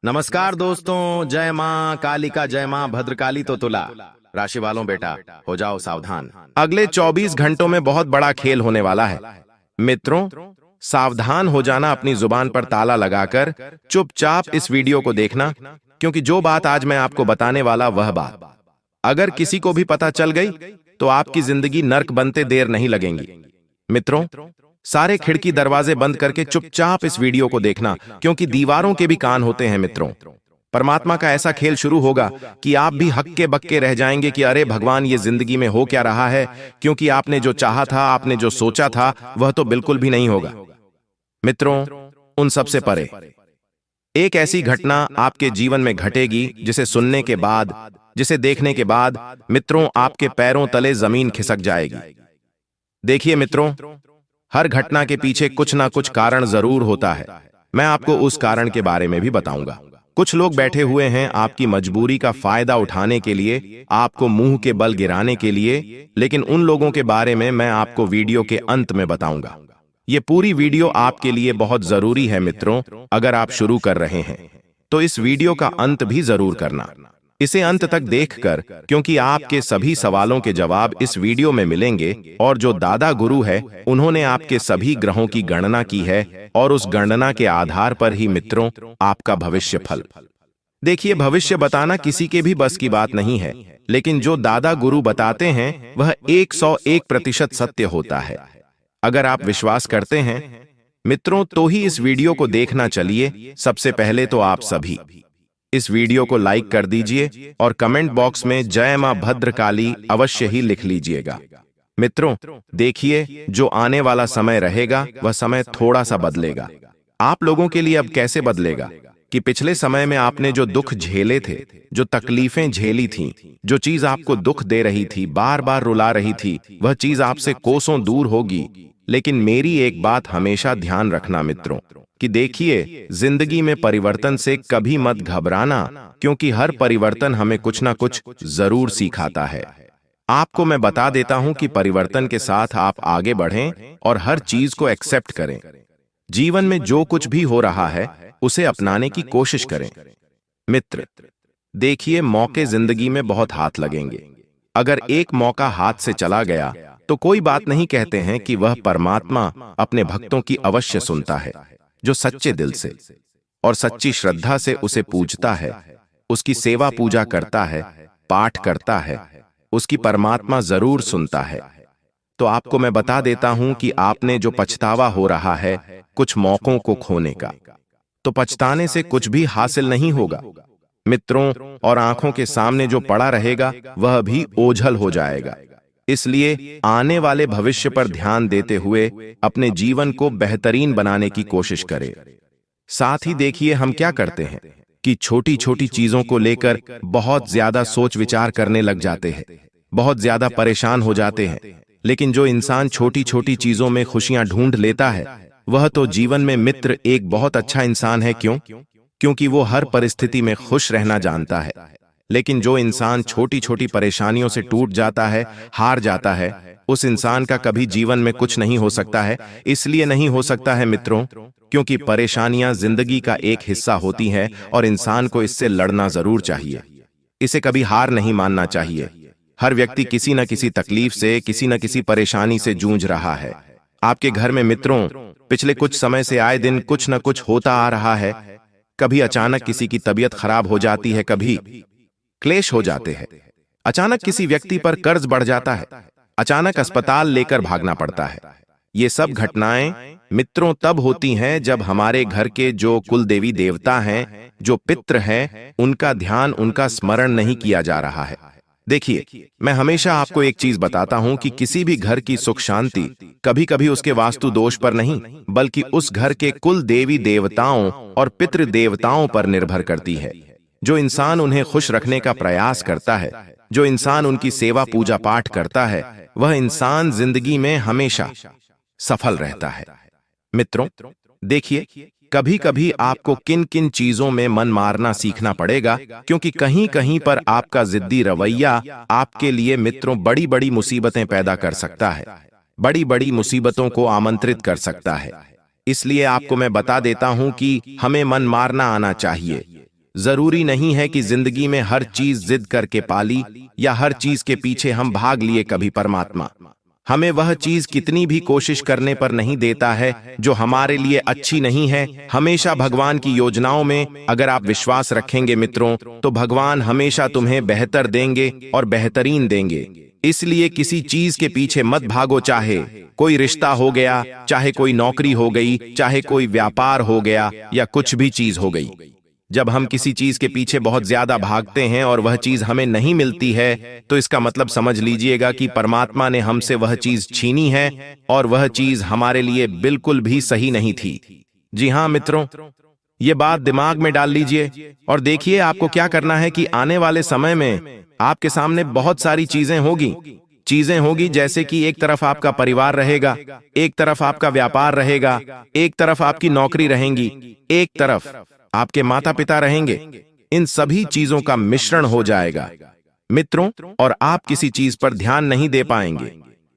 नमस्कार दोस्तों, जय माँ कालिका, जय माँ भद्रकाली। तो तुला राशि वालों, बेटा हो जाओ सावधान। अगले 24 घंटों में बहुत बड़ा खेल होने वाला है मित्रों। सावधान हो जाना, अपनी जुबान पर ताला लगाकर चुपचाप इस वीडियो को देखना, क्योंकि जो बात आज मैं आपको बताने वाला वह बात अगर किसी को भी पता चल गई तो आपकी जिंदगी नर्क बनते देर नहीं लगेगी। मित्रों, सारे खिड़की दरवाजे बंद करके चुपचाप इस वीडियो को देखना, क्योंकि दीवारों के भी कान होते हैं मित्रों। परमात्मा का ऐसा खेल शुरू होगा कि आप भी हक्के बक्के रह जाएंगे कि अरे भगवान, ये जिंदगी में हो क्या रहा है, क्योंकि आपने जो चाहा था, आपने जो सोचा था, वह तो बिल्कुल भी नहीं होगा। मित्रों, उन सबसे परे एक ऐसी घटना आपके जीवन में घटेगी जिसे सुनने के बाद, जिसे देखने के बाद मित्रों, आपके पैरों तले जमीन खिसक जाएगी। देखिए मित्रों, हर घटना के पीछे कुछ ना कुछ कारण जरूर होता है। मैं आपको उस कारण के बारे में भी बताऊंगा। कुछ लोग बैठे हुए हैं आपकी मजबूरी का फायदा उठाने के लिए, आपको मुंह के बल गिराने के लिए, लेकिन उन लोगों के बारे में मैं आपको वीडियो के अंत में बताऊंगा। ये पूरी वीडियो आपके लिए बहुत जरूरी है मित्रों। अगर आप शुरू कर रहे हैं तो इस वीडियो का अंत भी जरूर करना, इसे अंत तक देखकर, क्योंकि आपके सभी सवालों के जवाब इस वीडियो में मिलेंगे। और जो दादा गुरु है, उन्होंने आपके सभी ग्रहों की गणना की है, और उस गणना के आधार पर ही मित्रों आपका भविष्य फल। देखिए, भविष्य बताना किसी के भी बस की बात नहीं है, लेकिन जो दादा गुरु बताते हैं वह 101% सत्य होता है। अगर आप विश्वास करते हैं मित्रों, तो ही इस वीडियो को देखना। चलिए, सबसे पहले तो आप सभी इस वीडियो को लाइक कर दीजिए और कमेंट बॉक्स में जय मां भद्रकाली अवश्य ही लिख लीजिएगा। मित्रों, देखिए, जो आने वाला समय रहेगा वह समय थोड़ा सा बदलेगा। आप लोगों के लिए अब कैसे बदलेगा कि पिछले समय में आपने जो दुख झेले थे, जो तकलीफें झेली थीं, जो चीज आपको दुख दे रही थी, बार बार रुला रही थी, वह चीज आपसे कोसों दूर होगी। लेकिन मेरी एक बात हमेशा ध्यान रखना मित्रों, कि देखिए, जिंदगी में परिवर्तन से कभी मत घबराना, क्योंकि हर परिवर्तन हमें कुछ ना कुछ जरूर सिखाता है। आपको मैं बता देता हूं कि परिवर्तन के साथ आप आगे बढ़ें और हर चीज को एक्सेप्ट करें। जीवन में जो कुछ भी हो रहा है उसे अपनाने की कोशिश करें। मित्र, देखिए, मौके जिंदगी में बहुत हाथ लगेंगे। अगर एक मौका हाथ से चला गया तो कोई बात नहीं कहते हैं कि वह परमात्मा अपने भक्तों की अवश्य सुनता है, जो सच्चे दिल से और सच्ची श्रद्धा से उसे पूजता है, उसकी सेवा पूजा करता है, पाठ करता है, उसकी परमात्मा जरूर सुनता है। तो आपको मैं बता देता हूं कि आपने जो पछतावा हो रहा है कुछ मौकों को खोने का, तो पछताने से कुछ भी हासिल नहीं होगा मित्रों। और आंखों के सामने जो पड़ा रहेगा वह भी ओझल हो जाएगा। इसलिए आने वाले भविष्य पर ध्यान देते हुए अपने जीवन को बेहतरीन बनाने की कोशिश करें। साथ ही देखिए, हम क्या करते हैं कि छोटी छोटी चीजों को लेकर बहुत ज्यादा सोच विचार करने लग जाते हैं, बहुत ज्यादा परेशान हो जाते हैं। लेकिन जो इंसान छोटी छोटी चीजों में खुशियां ढूंढ लेता है वह तो जीवन में मित्र एक बहुत अच्छा इंसान है। क्यों? क्योंकि वो हर परिस्थिति में खुश रहना जानता है। लेकिन जो इंसान छोटी छोटी परेशानियों से टूट जाता है, हार जाता है, उस इंसान का कभी जीवन में कुछ नहीं हो सकता है। इसलिए नहीं हो सकता है मित्रों, क्योंकि परेशानियां जिंदगी का एक हिस्सा होती हैं और इंसान को इससे लड़ना जरूर चाहिए। इसे कभी हार नहीं मानना चाहिए। हर व्यक्ति किसी न किसी तकलीफ से, किसी न किसी परेशानी से जूझ रहा है। आपके घर में मित्रों पिछले कुछ समय से आए दिन कुछ न कुछ होता आ रहा है। कभी अचानक किसी की तबीयत खराब हो जाती है, कभी क्लेश हो जाते हैं, अचानक किसी व्यक्ति पर कर्ज बढ़ जाता है, अचानक अस्पताल लेकर भागना पड़ता है। ये सब घटनाएं मित्रों तब होती हैं जब हमारे घर के जो कुल देवी देवता हैं, जो पितृ हैं, उनका ध्यान, उनका स्मरण नहीं किया जा रहा है। देखिए, मैं हमेशा आपको एक चीज बताता हूं कि किसी भी घर की सुख शांति कभी कभी उसके वास्तु दोष पर नहीं, बल्कि उस घर के कुल देवी देवताओं और पितृ देवताओं पर निर्भर करती है। जो इंसान उन्हें खुश रखने का प्रयास करता है, जो इंसान उनकी सेवा पूजा पाठ करता है, वह इंसान जिंदगी में हमेशा सफल रहता है। मित्रों, देखिए, कभी कभी आपको किन किन चीजों में मन मारना सीखना पड़ेगा, क्योंकि कहीं कहीं पर आपका जिद्दी रवैया आपके लिए मित्रों बड़ी बड़ी मुसीबतें पैदा कर सकता है, बड़ी बड़ी मुसीबतों को आमंत्रित कर सकता है। इसलिए आपको मैं बता देता हूं कि हमें मन मारना आना चाहिए। जरूरी नहीं है कि जिंदगी में हर चीज जिद करके पाली या हर चीज के पीछे हम भाग लिए। कभी परमात्मा हमें वह चीज कितनी भी कोशिश करने पर नहीं देता है जो हमारे लिए अच्छी नहीं है। हमेशा भगवान की योजनाओं में अगर आप विश्वास रखेंगे मित्रों, तो भगवान हमेशा तुम्हें बेहतर देंगे और बेहतरीन देंगे। इसलिए किसी चीज के पीछे मत भागो, चाहे कोई रिश्ता हो गया, चाहे कोई नौकरी हो गई, चाहे कोई व्यापार हो गया या कुछ भी चीज हो गई। जब हम किसी चीज के पीछे बहुत ज्यादा भागते हैं और वह चीज हमें नहीं मिलती है, तो इसका मतलब समझ लीजिएगा कि परमात्मा ने हमसे वह चीज छीनी है और वह चीज हमारे लिए बिल्कुल भी सही नहीं थी। जी हाँ मित्रों, ये बात दिमाग में डाल लीजिए और देखिए आपको क्या करना है कि आने वाले समय में आपके सामने बहुत सारी चीजें होगी जैसे कि एक तरफ आपका परिवार रहेगा, एक तरफ आपका व्यापार रहेगा, एक तरफ आपकी नौकरी रहेंगी, एक तरफ आपके माता पिता रहेंगे। इन सभी चीजों का मिश्रण हो जाएगा मित्रों, और आप किसी चीज पर ध्यान नहीं दे पाएंगे।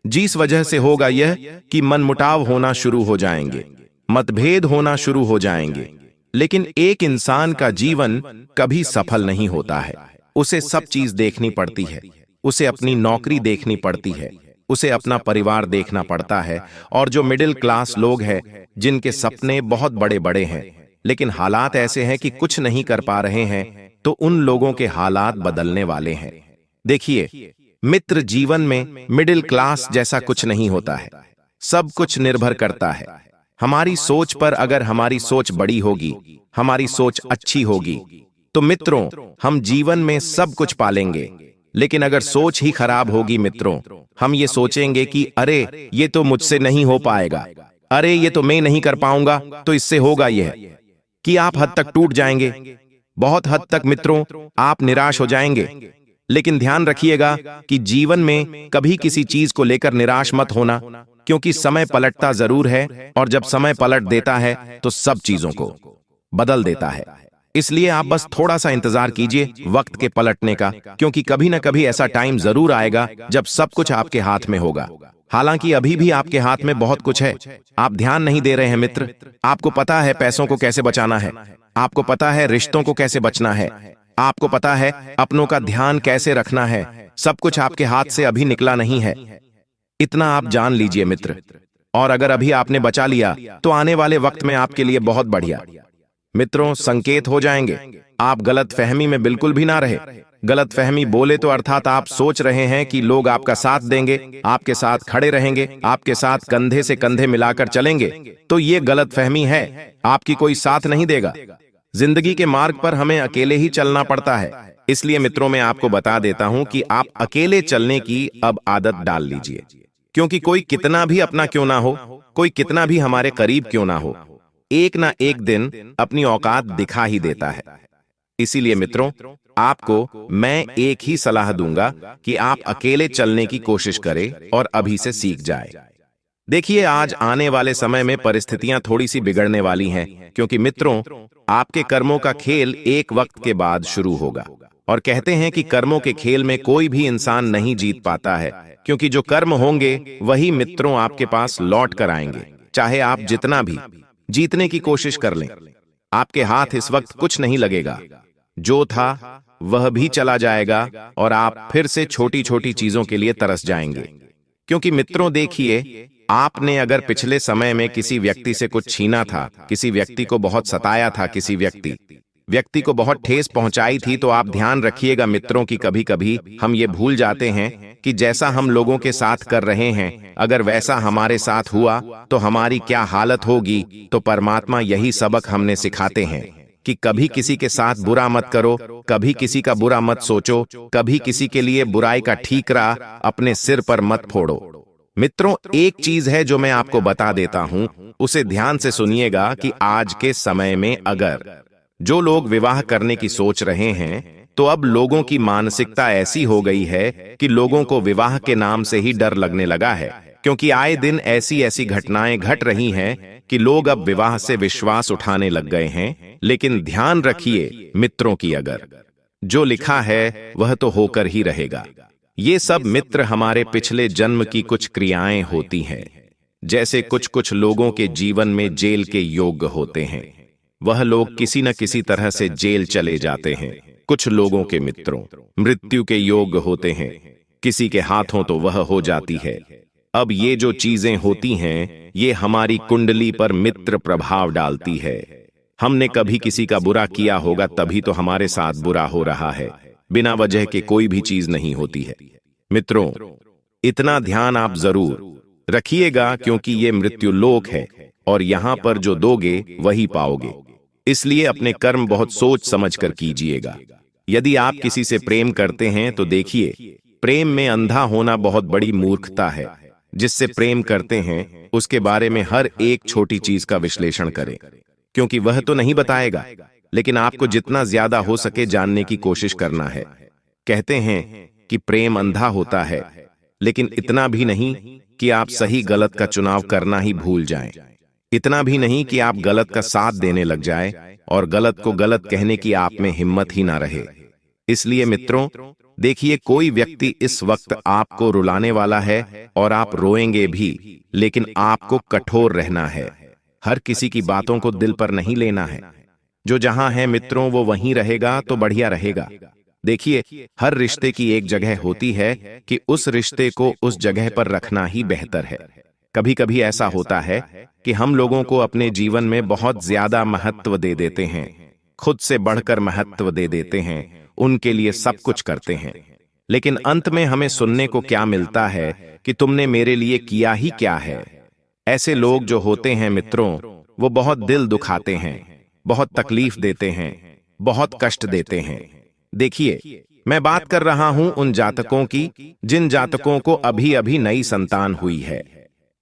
जिस वजह से होगा यह कि मनमुटाव होना शुरू हो जाएंगे, मतभेद होना शुरू हो जाएंगे। लेकिन एक इंसान का जीवन कभी सफल नहीं होता है। उसे सब चीज देखनी पड़ती है, उसे अपनी नौकरी देखनी पड़ती है, उसे अपना परिवार देखना पड़ता है। और जो मिडिल क्लास लोग हैं, जिनके सपने बहुत बड़े बड़े हैं लेकिन हालात ऐसे हैं कि कुछ नहीं कर पा रहे हैं, तो उन लोगों के हालात बदलने वाले हैं। देखिए मित्र, जीवन में मिडिल क्लास जैसा कुछ नहीं होता है। सब कुछ निर्भर करता है हमारी सोच पर। अगर हमारी सोच बड़ी होगी, हमारी सोच अच्छी होगी, तो मित्रों हम जीवन में सब कुछ पालेंगे। लेकिन अगर सोच ही खराब होगी मित्रों, हम ये सोचेंगे कि अरे ये तो मुझसे नहीं हो पाएगा, अरे ये तो मैं नहीं कर पाऊंगा, तो इससे होगा यह कि आप हद तक टूट जाएंगे। बहुत हद तक मित्रों आप निराश हो जाएंगे। लेकिन ध्यान रखिएगा कि जीवन में कभी किसी चीज को लेकर निराश मत होना, क्योंकि समय पलटता जरूर है, और जब समय पलट देता है तो सब चीजों को बदल देता है। इसलिए आप बस थोड़ा सा इंतजार कीजिए वक्त के पलटने का, क्योंकि कभी ना कभी ऐसा टाइम जरूर आएगा जब सब कुछ आपके हाथ में होगा। हालांकि अभी भी आपके हाथ में बहुत कुछ है, आप ध्यान नहीं दे रहे हैं मित्र। आपको पता है पैसों को कैसे बचाना है, आपको पता है रिश्तों को कैसे बचना है, आपको पता है अपनों का ध्यान कैसे रखना है। सब कुछ आपके हाथ से अभी निकला नहीं है, इतना आप जान लीजिए मित्र। और अगर अभी आपने बचा लिया तो आने वाले वक्त में आपके लिए बहुत बढ़िया मित्रों संकेत हो जाएंगे। आप गलत फहमी में बिल्कुल भी ना रहे। गलत फहमी बोले तो अर्थात आप सोच रहे हैं कि लोग आपका साथ देंगे, आपके साथ खड़े रहेंगे, आपके साथ कंधे से कंधे मिलाकर चलेंगे, तो ये गलत फहमी है। आपकी कोई साथ नहीं देगा। जिंदगी के मार्ग पर हमें अकेले ही चलना पड़ता है। इसलिए मित्रों मैं आपको बता देता हूं कि आप अकेले चलने की अब आदत डाल लीजिए, क्योंकि कोई कितना भी अपना क्यों ना हो, कोई कितना भी हमारे करीब क्यों ना हो, एक ना एक दिन अपनी औकात दिखा ही देता है। इसीलिए मित्रों आपको मैं एक ही सलाह दूंगा कि आप अकेले चलने की कोशिश करें और अभी से सीख जाए। देखिए आज आने वाले समय में परिस्थितियां थोड़ी सी बिगड़ने वाली हैं, क्योंकि मित्रों आपके कर्मों का खेल एक वक्त के बाद शुरू होगा। और कहते हैं कि कर्मों के खेल में कोई भी इंसान नहीं जीत पाता है, क्योंकि जो कर्म होंगे वही मित्रों आपके पास लौट कर आएंगे। चाहे आप जितना भी जीतने की कोशिश कर लें, आपके हाथ इस वक्त कुछ नहीं लगेगा। जो था वह भी चला जाएगा और आप फिर से छोटी छोटी चीजों के लिए तरस जाएंगे। क्योंकि मित्रों देखिए, आपने अगर पिछले समय में किसी व्यक्ति से कुछ छीना था, किसी व्यक्ति को बहुत सताया था, किसी व्यक्ति को बहुत ठेस पहुंचाई थी, तो आप ध्यान रखिएगा मित्रों कि कभी कभी हम ये भूल जाते हैं कि जैसा हम लोगों के साथ कर रहे हैं, अगर वैसा हमारे साथ हुआ तो हमारी क्या हालत होगी। तो परमात्मा यही सबक हमने सिखाते हैं कि कभी किसी के साथ बुरा मत करो, कभी किसी का बुरा मत सोचो, कभी किसी के लिए बुराई का ठीकरा अपने सिर पर मत फोड़ो। मित्रों एक चीज है जो मैं आपको बता देता हूं, उसे ध्यान से सुनिएगा कि आज के समय में अगर जो लोग विवाह करने की सोच रहे हैं, तो अब लोगों की मानसिकता ऐसी हो गई है कि लोगों को विवाह के नाम से ही डर लगने लगा है, क्योंकि आए दिन ऐसी ऐसी घटनाएं घट रही हैं कि लोग अब विवाह से विश्वास उठाने लग गए हैं। लेकिन ध्यान रखिए मित्रों की अगर जो लिखा है वह तो होकर ही रहेगा। ये सब मित्र हमारे पिछले जन्म की कुछ क्रियाएं होती हैं। जैसे कुछ कुछ लोगों के जीवन में जेल के योग्य होते हैं, वह लोग किसी न किसी तरह से जेल चले जाते हैं। कुछ लोगों के मित्रों मृत्यु के योग्य होते हैं, किसी के हाथों तो वह हो जाती है। अब ये जो चीजें होती हैं, ये हमारी कुंडली पर मित्र प्रभाव डालती है। हमने कभी किसी का बुरा किया होगा, तभी तो हमारे साथ बुरा हो रहा है। बिना वजह के कोई भी चीज नहीं होती है। मित्रों, इतना ध्यान आप जरूर रखिएगा, क्योंकि ये मृत्यु लोक है और यहां पर जो दोगे वही पाओगे। इसलिए अपने कर्म बहुत सोच समझ कर कीजिएगा। यदि आप किसी से प्रेम करते हैं तो देखिए, प्रेम में अंधा होना बहुत बड़ी मूर्खता है। जिससे प्रेम करते हैं उसके बारे में हर एक छोटी चीज का विश्लेषण करें, क्योंकि वह तो नहीं बताएगा, लेकिन आपको जितना ज्यादा हो सके जानने की कोशिश करना है। कहते हैं कि प्रेम अंधा होता है, लेकिन इतना भी नहीं कि आप सही गलत का चुनाव करना ही भूल जाएं। इतना भी नहीं कि आप गलत का साथ देने लग जाएं और गलत को गलत कहने की आप में हिम्मत ही ना रहे। इसलिए मित्रों, देखिए, कोई व्यक्ति इस वक्त आपको रुलाने वाला है और आप रोएंगे भी, लेकिन आपको कठोर रहना है। हर किसी की बातों को दिल पर नहीं लेना है। जो जहां है मित्रों वो वहीं रहेगा तो बढ़िया रहेगा। देखिए, हर रिश्ते की एक जगह होती है कि उस रिश्ते को उस जगह पर रखना ही बेहतर है। कभी कभी ऐसा होता है कि हम लोगों को अपने जीवन में बहुत ज्यादा महत्व दे देते हैं, खुद से बढ़कर महत्व दे देते हैं, उनके लिए सब कुछ करते हैं, लेकिन अंत में हमें सुनने को क्या मिलता है कि तुमने मेरे लिए किया ही क्या है। ऐसे लोग जो होते हैं मित्रों, वो बहुत दिल दुखाते हैं, बहुत तकलीफ देते हैं, बहुत कष्ट देते हैं। देखिए, मैं बात कर रहा हूं उन जातकों की जिन जातकों को अभी अभी नई संतान हुई है।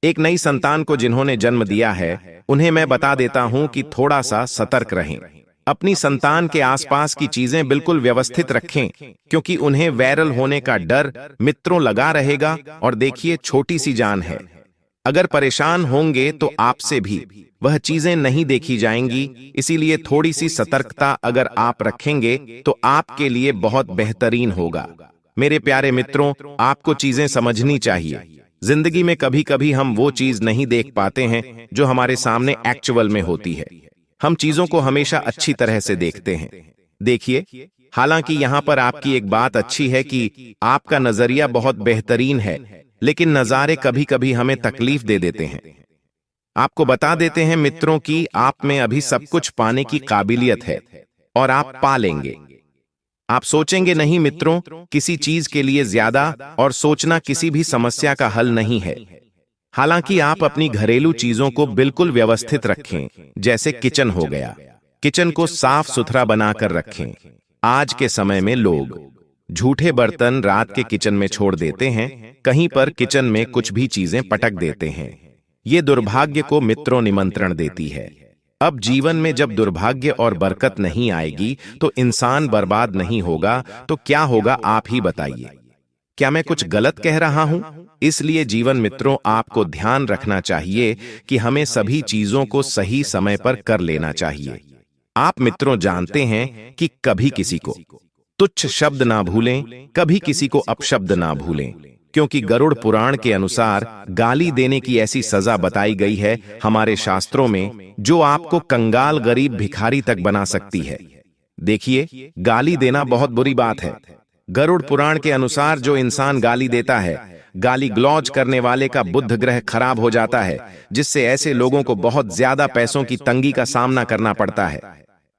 एक नई संतान को जिन्होंने जन्म दिया है, उन्हें मैं बता देता हूं कि थोड़ा सा सतर्क रहें। अपनी संतान के आसपास की चीजें बिल्कुल व्यवस्थित रखें, क्योंकि उन्हें वायरल होने का डर मित्रों लगा रहेगा। और देखिए, छोटी सी जान है, अगर परेशान होंगे तो आपसे भी वह चीजें नहीं देखी जाएंगी। इसीलिए थोड़ी सी सतर्कता अगर आप रखेंगे तो आपके लिए बहुत बेहतरीन होगा। मेरे प्यारे मित्रों, आपको चीजें समझनी चाहिए। जिंदगी में कभी कभी हम वो चीज नहीं देख पाते हैं जो हमारे सामने एक्चुअल में होती है। हम चीजों को हमेशा अच्छी तरह से देखते हैं। देखिए, हालांकि यहां पर आपकी एक बात अच्छी है कि आपका नजरिया बहुत बेहतरीन है, लेकिन नजारे कभी कभी हमें तकलीफ दे देते हैं। आपको बता देते हैं मित्रों कि आप में अभी सब कुछ पाने की काबिलियत है और आप पा लेंगे। आप सोचेंगे नहीं मित्रों, किसी चीज के लिए ज्यादा, और सोचना किसी भी समस्या का हल नहीं है। हालांकि आप अपनी घरेलू चीजों को बिल्कुल व्यवस्थित रखें, जैसे किचन हो गया। किचन को साफ सुथरा बनाकर रखें। आज के समय में लोग झूठे बर्तन रात के किचन में छोड़ देते हैं, कहीं पर किचन में कुछ भी चीजें पटक देते हैं। ये दुर्भाग्य को मित्रों निमंत्रण देती है। अब जीवन में जब दुर्भाग्य और बरकत नहीं आएगी तो इंसान बर्बाद नहीं होगा, तो क्या होगा आप ही बताइए। क्या मैं कुछ गलत कह रहा हूं? इसलिए जीवन मित्रों, आपको ध्यान रखना चाहिए कि हमें सभी चीजों को सही समय पर कर लेना चाहिए। आप मित्रों जानते हैं कि कभी किसी को तुच्छ शब्द ना भूलें, कभी किसी को अपशब्द ना भूलें, क्योंकि गरुड़ पुराण के अनुसार गाली देने की ऐसी सजा बताई गई है हमारे शास्त्रों में, जो आपको कंगाल गरीब भिखारी तक बना सकती है। देखिए, गाली देना बहुत बुरी बात है। गरुड़ पुराण के अनुसार जो इंसान गाली देता है, गाली ग्लौज करने वाले का बुध ग्रह खराब हो जाता है, जिससे ऐसे लोगों को बहुत ज्यादा पैसों की तंगी का सामना करना पड़ता है।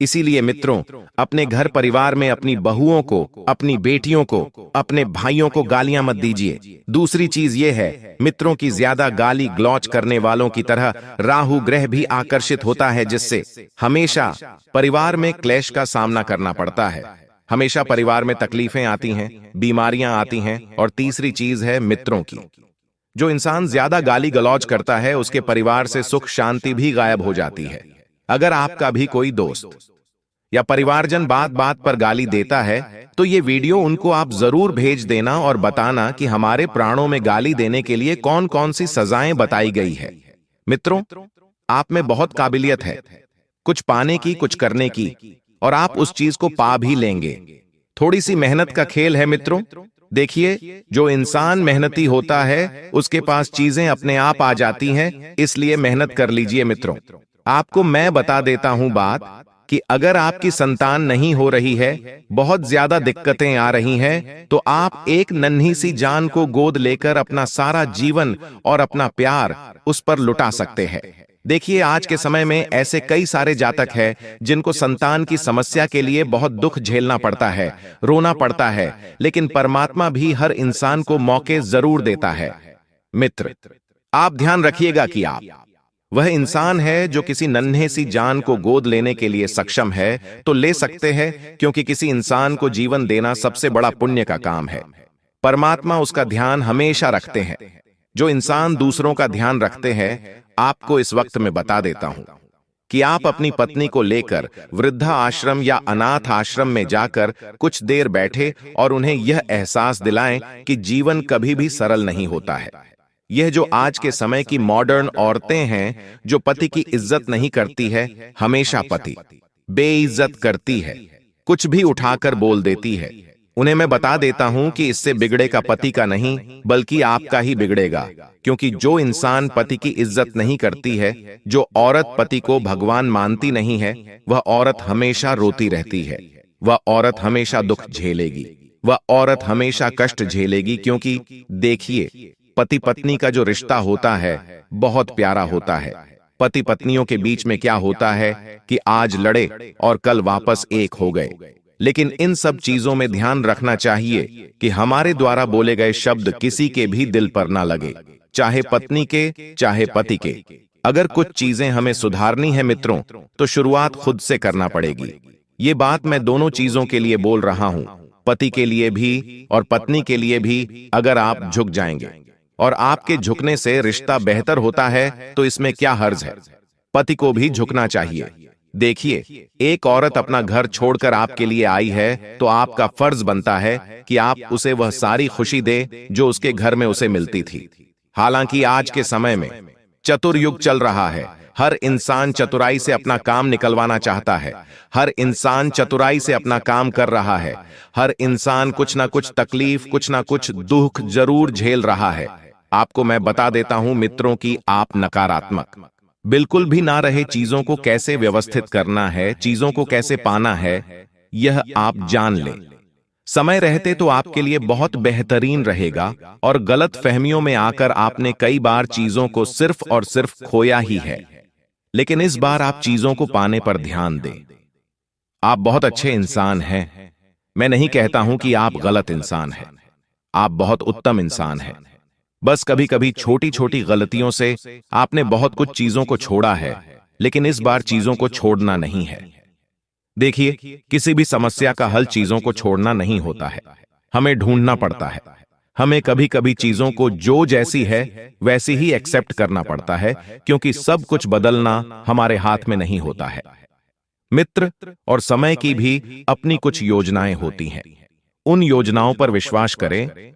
इसीलिए मित्रों, अपने घर परिवार में अपनी बहुओं को, अपनी बेटियों को, अपने भाइयों को गालियां मत दीजिए। दूसरी चीज ये है मित्रों की ज्यादा गाली ग्लौज करने वालों की तरह राहु ग्रह भी आकर्षित होता है, जिससे हमेशा परिवार में क्लेश का सामना करना पड़ता है। हमेशा परिवार में तकलीफें आती हैं, बीमारियां आती हैं। और तीसरी चीज है मित्रों की, जो इंसान ज्यादा गाली गलौज करता है उसके परिवार से सुख शांति भी गायब हो जाती है। अगर आपका भी कोई दोस्त या परिवारजन बात बात पर गाली देता है तो ये वीडियो उनको आप जरूर भेज देना और बताना कि हमारे प्राणों में गाली देने के लिए कौन कौन सी सजाएं बताई गई है। मित्रों, आप में बहुत काबिलियत है कुछ पाने की, कुछ करने की, और आप उस चीज को पा भी लेंगे। थोड़ी सी मेहनत का खेल है मित्रों। देखिए, जो इंसान मेहनती होता है उसके पास चीजें अपने आप आ जाती हैं, इसलिए मेहनत कर लीजिए मित्रों। आपको मैं बता देता हूं बात कि अगर आपकी संतान नहीं हो रही है, बहुत ज्यादा दिक्कतें आ रही हैं, तो आप एक नन्ही सी जान को गोद लेकर अपना सारा जीवन और अपना प्यार उस पर लुटा सकते हैं। देखिए, आज के समय में ऐसे कई सारे जातक हैं जिनको संतान की समस्या के लिए बहुत दुख झेलना पड़ता है, रोना पड़ता है, लेकिन परमात्मा भी हर इंसान को मौके जरूर देता है। मित्र, आप ध्यान रखिएगा कि आप वह इंसान है जो किसी नन्हे सी जान को गोद लेने के लिए सक्षम है तो ले सकते हैं, क्योंकि किसी इंसान को जीवन देना सबसे बड़ा पुण्य का काम है। परमात्मा उसका ध्यान हमेशा रखते हैं। जो इंसान दूसरों का ध्यान रखते हैं, आपको इस वक्त में बता देता हूं कि आप अपनी पत्नी को लेकर वृद्धा आश्रम या अनाथ आश्रम में जाकर कुछ देर बैठे और उन्हें यह एहसास दिलाएं कि जीवन कभी भी सरल नहीं होता है। यह जो आज के समय की मॉडर्न औरतें हैं जो पति की इज्जत नहीं करती है, हमेशा पति बेइज्जत करती है, कुछ भी उठाकर बोल देती है, उन्हें मैं बता देता हूं कि इससे बिगड़ेगा पति का नहीं बल्कि आपका ही बिगड़ेगा। क्योंकि जो इंसान पति की इज्जत नहीं करती है, जो औरत पति को भगवान मानती नहीं है, वह औरत हमेशा रोती रहती है, वह औरत हमेशा दुख झेलेगी, वह औरत हमेशा कष्ट झेलेगी। क्योंकि देखिए, पति पत्नी का जो रिश्ता होता है बहुत प्यारा होता है। पति पत्नियों के बीच में क्या होता है कि आज लड़े और कल वापस एक हो गए। लेकिन इन सब चीजों में ध्यान रखना चाहिए कि हमारे द्वारा बोले गए शब्द किसी के भी दिल पर ना लगे, चाहे पत्नी के चाहे पति के। अगर कुछ चीजें हमें सुधारनी है मित्रों, तो शुरुआत खुद से करना पड़ेगी। ये बात मैं दोनों चीजों के लिए बोल रहा हूं, पति के लिए भी और पत्नी के लिए भी। अगर आप झुक जाएंगे और आपके झुकने से रिश्ता बेहतर होता है तो इसमें क्या हर्ज है। पति को भी झुकना चाहिए। देखिए, एक औरत अपना घर छोड़कर आपके लिए आई है तो आपका फर्ज बनता है कि आप उसे वह सारी खुशी दे जो उसके घर में उसे मिलती थी। हालांकि आज के समय में चतुर युग चल रहा है। हर इंसान चतुराई से अपना काम निकलवाना चाहता है, हर इंसान चतुराई से अपना काम कर रहा है, हर इंसान कुछ ना कुछ तकलीफ, कुछ ना कुछ दुख जरूर झेल रहा है। आपको मैं बता देता हूं मित्रों कि आप नकारात्मक बिल्कुल भी ना रहे। चीजों को कैसे व्यवस्थित करना है, चीजों को कैसे पाना है, यह आप जान लें। समय रहते तो आपके लिए बहुत बेहतरीन रहेगा, और गलत फहमियों में आकर आपने कई बार चीजों को सिर्फ और सिर्फ खोया ही है। लेकिन इस बार आप चीजों को पाने पर ध्यान दें। आप बहुत अच्छे इंसान हैं। मैं नहीं कहता हूं कि आप गलत इंसान हैं, आप बहुत उत्तम इंसान हैं। बस कभी कभी छोटी छोटी गलतियों से आपने बहुत कुछ चीजों को छोड़ा है, लेकिन इस बार चीजों को छोड़ना नहीं है। देखिए, किसी भी समस्या का हल चीजों को छोड़ना नहीं होता है, हमें ढूंढना पड़ता है। हमें कभी कभी चीजों को जो जैसी है वैसी ही एक्सेप्ट करना पड़ता है, क्योंकि सब कुछ बदलना हमारे हाथ में नहीं होता है। मित्र, और समय की भी अपनी कुछ योजनाएं होती हैं। उन योजनाओं पर विश्वास करें